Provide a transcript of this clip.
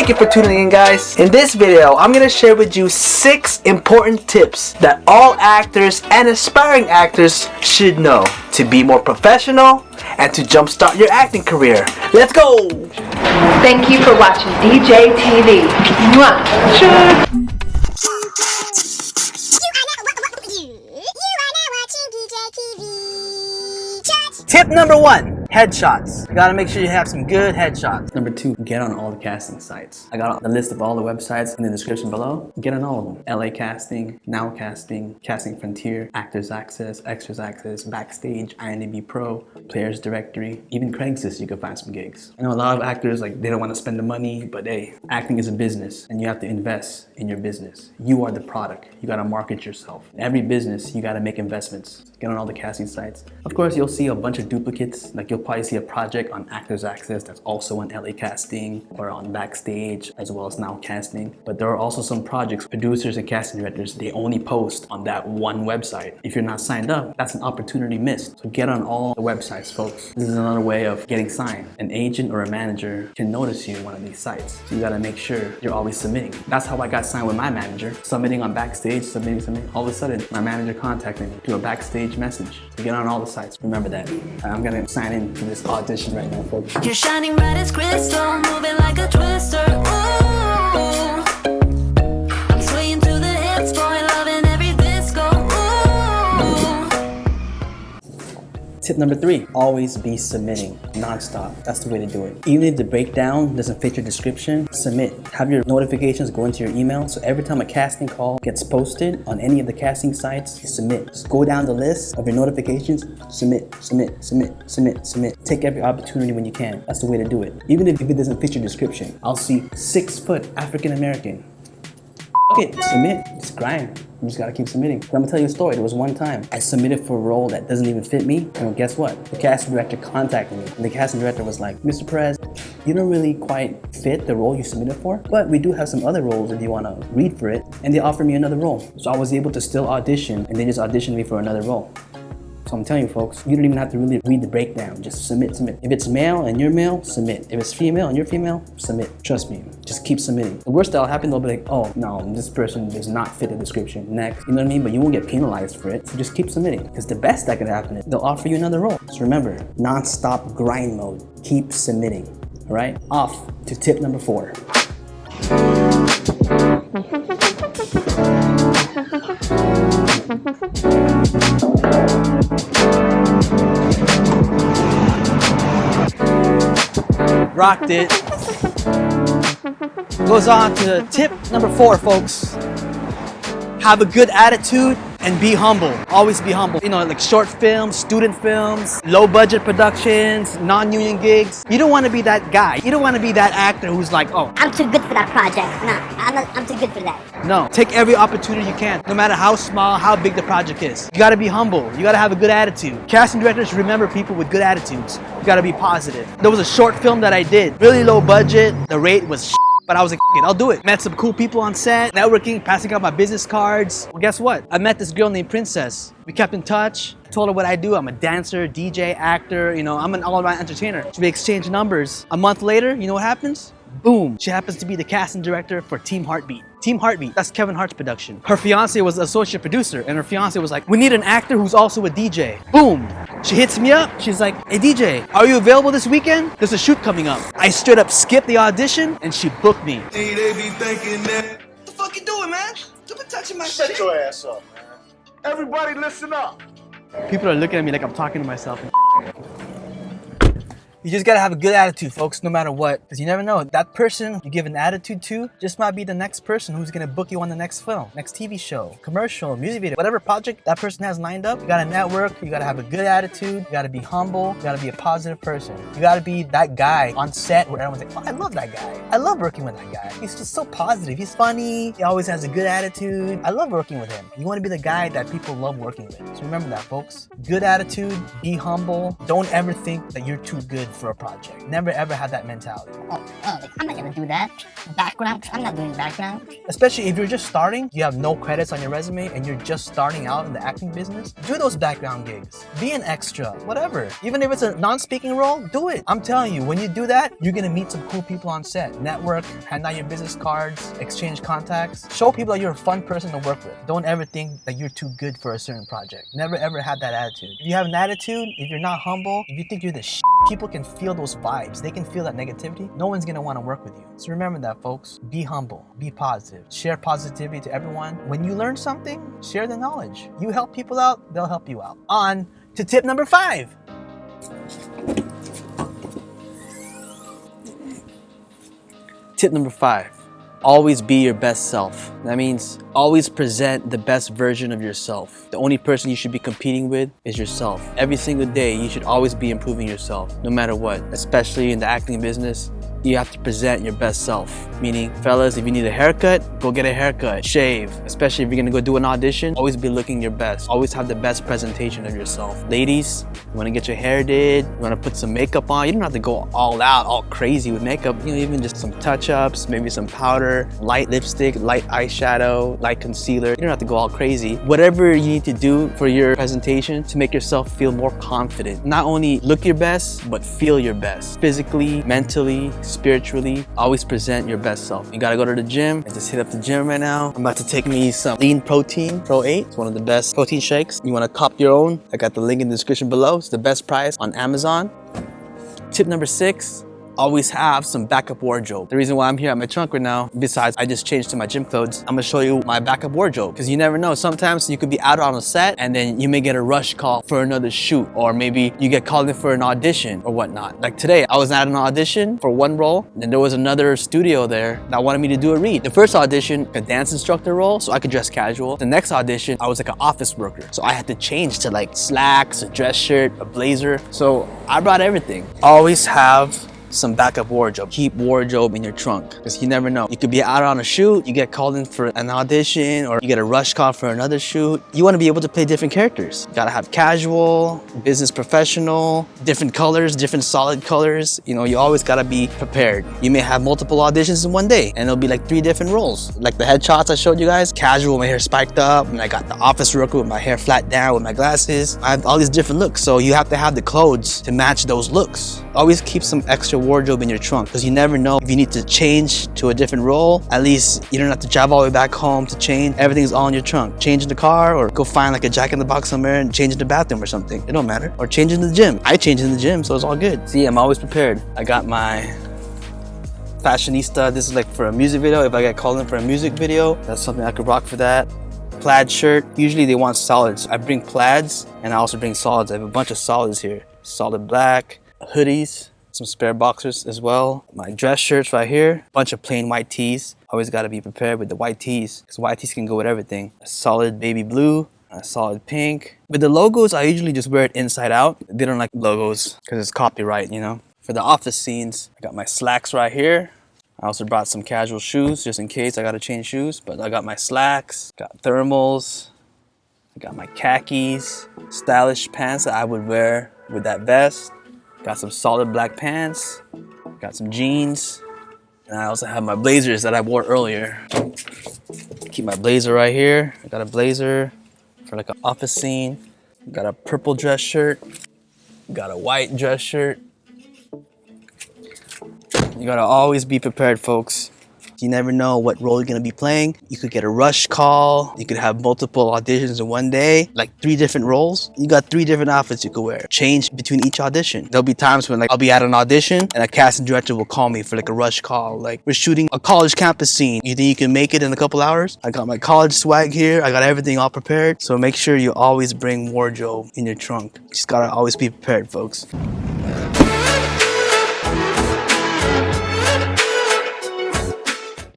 Thank you for tuning in, guys. In this video, I'm gonna share with you 6 important tips that all actors and aspiring actors should know to be more professional and to jumpstart your acting career. Let's go! Thank you for watching DJTV. Mwah. You are now watching DJTV. Tip number 1, headshots. You gotta make sure you have some good headshots. Number 2, get on all the casting sites. I got the list of all the websites in the description below. Get on all of them. LA Casting, Now Casting, Casting Frontier, Actors Access, Extras Access, Backstage, IMDb Pro, Players Directory, even Craigslist you can find some gigs. I know a lot of actors they don't want to spend the money, but hey, acting is a business and you have to invest in your business. You are the product. You gotta market yourself. In every business, you gotta make investments. Get on all the casting sites. Of course, you'll see a bunch of duplicates. Like you'll probably see a project on Actors Access that's also on LA Casting or on Backstage as well as Now Casting. But there are also some projects, producers and casting directors, they only post on that one website. If you're not signed up, that's an opportunity missed. So get on all the websites, folks. This is another way of getting signed. An agent or a manager can notice you on one of these sites. So you gotta make sure you're always submitting. That's how I got signed with my manager. Submitting on Backstage, submitting. All of a sudden, my manager contacted me through a Backstage message. So get on all the sites. Remember that. I'm gonna sign in to this audition right now, folks. You're shining bright as crystal, moving like a twister. Ooh, I'm swaying through the hits, boy, loving every disco. Ooh. Tip number 3, always be submitting non-stop. That's the way to do it. Even if the breakdown doesn't fit your description, submit. Have your notifications go into your email, so every time a casting call gets posted on any of the casting sites, you submit. Just go down the list of your notifications, submit. Take every opportunity when you can. That's the way to do it. Even if it doesn't fit your description. I'll see 6-foot African American. Okay, submit, just grind. You just gotta keep submitting. But I'm gonna tell you a story. There was one time I submitted for a role that doesn't even fit me, and guess what? The casting director contacted me, and the casting director was like, Mr. Perez, you don't really quite fit the role you submitted for, but we do have some other roles if you wanna read for it, and they offered me another role. So I was able to still audition, and they just auditioned me for another role. So I'm telling you, folks, you don't even have to really read the breakdown. Just submit. If it's male and you're male, submit. If it's female and you're female, submit. Trust me, just keep submitting. The worst that'll happen, they'll be like, oh, no, this person does not fit the description. Next, you know what I mean? But you won't get penalized for it, so just keep submitting. Because the best that could happen is they'll offer you another role. So remember, non-stop grind mode. Keep submitting, all right? Off to tip number 4. Rocked it. Goes on to tip number 4, folks. Have a good attitude and be humble. Always be humble. You know, like short films, student films, low budget productions, non-union gigs. You don't want to be that guy. You don't want to be that actor who's like, oh, I'm too good for that project. Nah, I'm too good for that. no. Take every opportunity you can, no matter how small, how big the project is. You gotta be humble. You gotta have a good attitude. Casting directors remember people with good attitudes. You gotta be positive. There was a short film that I did, really low budget. The rate was but I was like, I'll do it. Met some cool people on set, networking, passing out my business cards. Well, guess what? I met this girl named Princess. We kept in touch. Told her what I do. I'm a dancer, DJ, actor. You know, I'm an all-around entertainer. So we exchanged numbers. A month later, you know what happens? Boom. She happens to be the casting director for Team Heartbeat. Team Heartbeat, that's Kevin Hart's production. Her fiance was the associate producer, and her fiance was like, we need an actor who's also a DJ. Boom. She hits me up. She's like, hey DJ, are you available this weekend? There's a shoot coming up. I straight up skipped the audition, and she booked me. Hey, they be thinking that. What the fuck you doing, man? You been touching my Shut shit. your ass up, man. Everybody listen up. People are looking at me like I'm talking to myself. You just gotta have a good attitude, folks, no matter what. Because you never know, that person you give an attitude to just might be the next person who's gonna book you on the next film, next TV show, commercial, music video, whatever project that person has lined up. You gotta network, you gotta have a good attitude, you gotta be humble, you gotta be a positive person. You gotta be that guy on set where everyone's like, oh, I love that guy. I love working with that guy. He's just so positive. He's funny. He always has a good attitude. I love working with him. You wanna be the guy that people love working with. So remember that, folks. Good attitude, be humble. Don't ever think that you're too good for a project. Never ever have that mentality. Like, I'm not gonna do that. Background, I'm not doing background. Especially if you're just starting, you have no credits on your resume, and you're just starting out in the acting business, do those background gigs. Be an extra, whatever. Even if it's a non-speaking role, do it. I'm telling you, when you do that, you're gonna meet some cool people on set. Network, hand out your business cards, exchange contacts. Show people that you're a fun person to work with. Don't ever think that you're too good for a certain project. Never ever have that attitude. If you have an attitude, if you're not humble, if you think you're the shit, people can feel those vibes. They can feel that negativity. No one's gonna wanna work with you. So remember that, folks. Be humble, be positive, share positivity to everyone. When you learn something, share the knowledge. You help people out, they'll help you out. On to tip number 5. Tip number 5. Always be your best self. That means always present the best version of yourself. The only person you should be competing with is yourself. Every single day, you should always be improving yourself, no matter what. Especially in the acting business, you have to present your best self. Meaning, fellas, if you need a haircut, go get a haircut, shave. Especially if you're gonna go do an audition, always be looking your best. Always have the best presentation of yourself. Ladies, you wanna get your hair did, you wanna put some makeup on, you don't have to go all out, all crazy with makeup. You know, even just some touch-ups, maybe some powder, light lipstick, light eyeshadow, light concealer. You don't have to go all crazy. Whatever you need to do for your presentation to make yourself feel more confident. Not only look your best, but feel your best. Physically, mentally, spiritually, always present your best self. You gotta go to the gym. I just hit up the gym right now. I'm about to take me some lean protein, Pro 8. It's one of the best protein shakes. You wanna cop your own? I got the link in the description below. It's the best price on Amazon. Tip number 6. Always have some backup wardrobe. The reason why I'm here at my trunk right now, besides I just changed to my gym clothes, I'm gonna show you my backup wardrobe. Because you never know, sometimes you could be out on a set and then you may get a rush call for another shoot, or maybe you get called in for an audition or whatnot. Like today, I was at an audition for one role, and there was another studio there that wanted me to do a read. The first audition, a dance instructor role, so I could dress casual. The next audition, I was like an office worker, so I had to change to like slacks, a dress shirt, a blazer. So I brought everything. Always have some backup wardrobe. Keep wardrobe in your trunk, because you never know. You could be out on a shoot, you get called in for an audition, or you get a rush call for another shoot. You want to be able to play different characters. You gotta have casual, business professional, different colors, different solid colors. You know, you always gotta be prepared. You may have multiple auditions in one day, and it'll be like 3 different roles. Like the headshots I showed you guys, casual, my hair spiked up, and I got the office worker with my hair flat down with my glasses. I have all these different looks, so you have to have the clothes to match those looks. Always keep some extra wardrobe in your trunk, because you never know if you need to change to a different role. At least you don't have to drive all the way back home to change. Everything's all in your trunk. Change in the car, or go find like a Jack in the Box somewhere and change in the bathroom or something. It don't matter. Or change in the gym. I change in the gym, so it's all good. See, I'm always prepared. I got my fashionista. This is like for a music video. If I get called in for a music video, that's something I could rock for that. Plaid shirt. Usually they want solids. I bring plaids, and I also bring solids. I have a bunch of solids here. Solid black, hoodies, some spare boxers as well. My dress shirts right here. Bunch of plain white tees. Always got to be prepared with the white tees, because white tees can go with everything. A solid baby blue, a solid pink. With the logos, I usually just wear it inside out. They don't like logos because it's copyright, you know. For the office scenes, I got my slacks right here. I also brought some casual shoes just in case I got to change shoes. But I got my slacks, got thermals, I got my khakis, stylish pants that I would wear with that vest. Got some solid black pants, got some jeans, and I also have my blazers that I wore earlier. Keep my blazer right here. I got a blazer for like an office scene. Got a purple dress shirt, got a white dress shirt. You gotta always be prepared, folks. You never know what role you're gonna be playing. You could get a rush call. You could have multiple auditions in one day, like 3 different roles. You got 3 different outfits you could wear. Change between each audition. There'll be times when like I'll be at an audition and a casting director will call me for like a rush call. Like, we're shooting a college campus scene. You think you can make it in a couple hours? I got my college swag here. I got everything all prepared. So make sure you always bring wardrobe in your trunk. You just gotta always be prepared, folks.